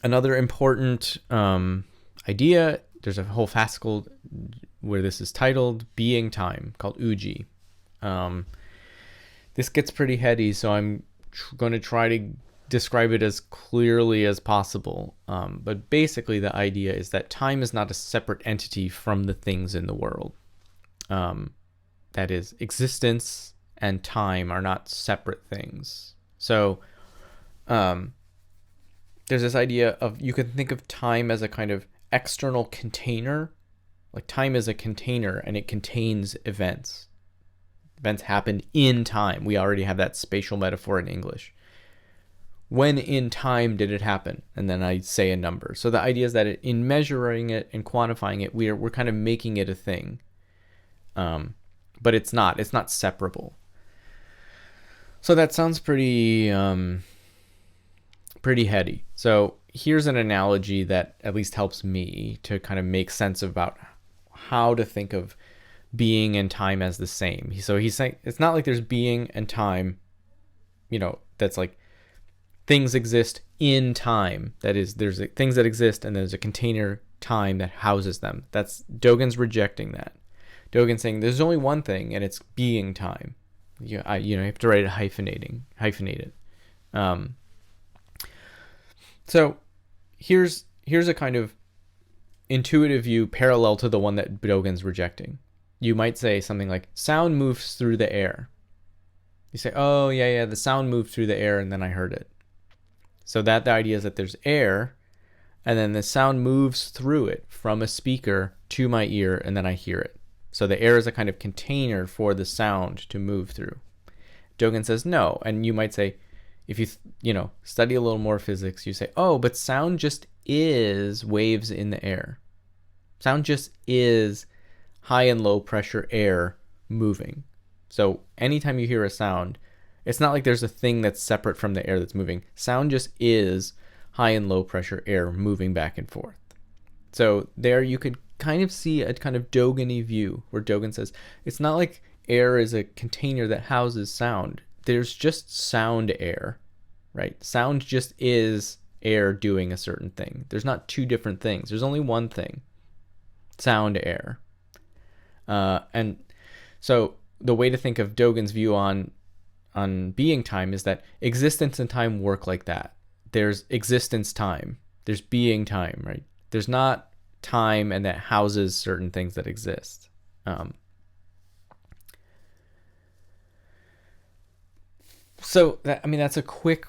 Another important idea, there's a whole fascicle where this is titled Being Time, called Uji. This gets pretty heady, so I'm going to try to describe it as clearly as possible. But basically, the idea is that time is not a separate entity from the things in the world. That is, existence and time are not separate things. So there's this idea of, you can think of time as a kind of external container. Like, time is a container and it contains events. Events happen in time. We already have that spatial metaphor in English. When in time did it happen? And then I say a number. So the idea is that in measuring it and quantifying it, we're kind of making it a thing. But it's not separable. So that sounds pretty heady. So here's an analogy that at least helps me to kind of make sense about how to think of being and time as the same. So he's saying it's not like there's being and time, that's like things exist in time. That is, there's things that exist and there's a container, time, that houses them. Dogen's rejecting that. Dogen's saying there's only one thing, and it's being time. You have to write it hyphenate it. So here's a kind of intuitive view parallel to the one that Dogen's rejecting. You might say something like, sound moves through the air. You say, oh, yeah, the sound moved through the air and then I heard it. So the idea is that there's air, and then the sound moves through it from a speaker to my ear, and then I hear it. So the air is a kind of container for the sound to move through. Dogen says no, and you might say, if you study a little more physics, you say, oh, but sound just is waves in the air. Sound just is high and low pressure air moving. So anytime you hear a sound, it's not like there's a thing that's separate from the air that's moving. Sound just is high and low pressure air moving back and forth. So there you could kind of see a kind of Dogen-y view where Dogen says it's not like air is a container that houses sound. There's just sound air, right? Sound just is air doing a certain thing. There's not two different things. There's only one thing, sound air. And so the way to think of Dogen's view on being time is that existence and time work like that. There's existence time. There's being time, right? There's not time and that houses certain things that exist. So that's a quick,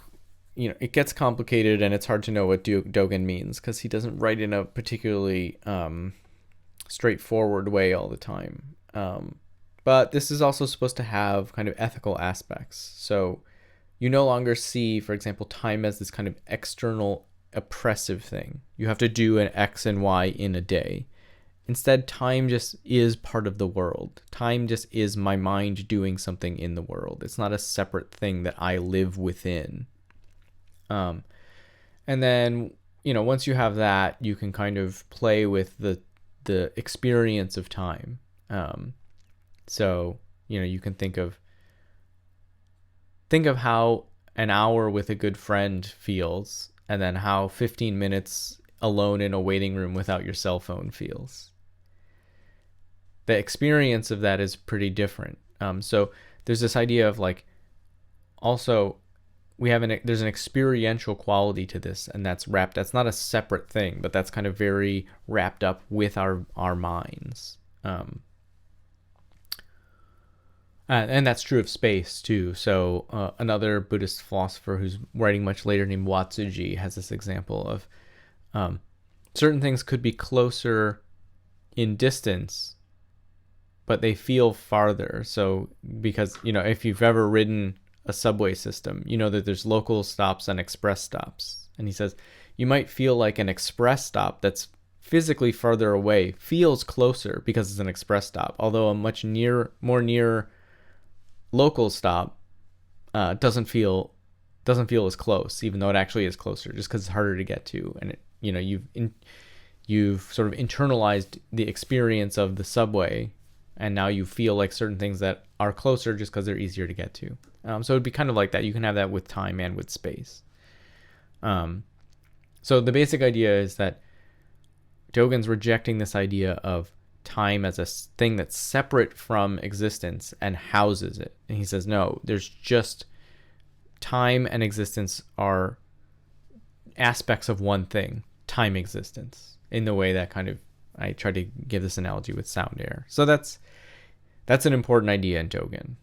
it gets complicated and it's hard to know what Dogen means because he doesn't write in a particularly straightforward way all the time. But this is also supposed to have kind of ethical aspects. So you no longer see, for example, time as this kind of external oppressive thing. You have to do an X and Y in a day. Instead, time just is part of the world. Time just is my mind doing something in the world. It's not a separate thing that I live within. And then, once you have that, you can kind of play with the experience of time. So, you can think of how an hour with a good friend feels, and then how 15 minutes alone in a waiting room without your cell phone feels. The experience of that is pretty different. So there's this idea of also there's an experiential quality to this, and that's not a separate thing, but that's kind of very wrapped up with our minds. And that's true of space too. So another Buddhist philosopher who's writing much later named Watsuji has this example of certain things could be closer in distance, but they feel farther. So because, if you've ever ridden a subway system, that there's local stops and express stops. And he says, you might feel like an express stop that's physically farther away feels closer because it's an express stop, although a much more near local stop doesn't feel as close, even though it actually is closer, just because it's harder to get to. And you've sort of internalized the experience of the subway, and now you feel like certain things that are closer just because they're easier to get to. So it'd be kind of like that. You can have that with time and with space. So the basic idea is that Dogen's rejecting this idea of time as a thing that's separate from existence and houses it. And he says, no, there's just time and existence are aspects of one thing, time existence, in the way that kind of, I try to give this analogy with sound air. So that's an important idea in Dogen.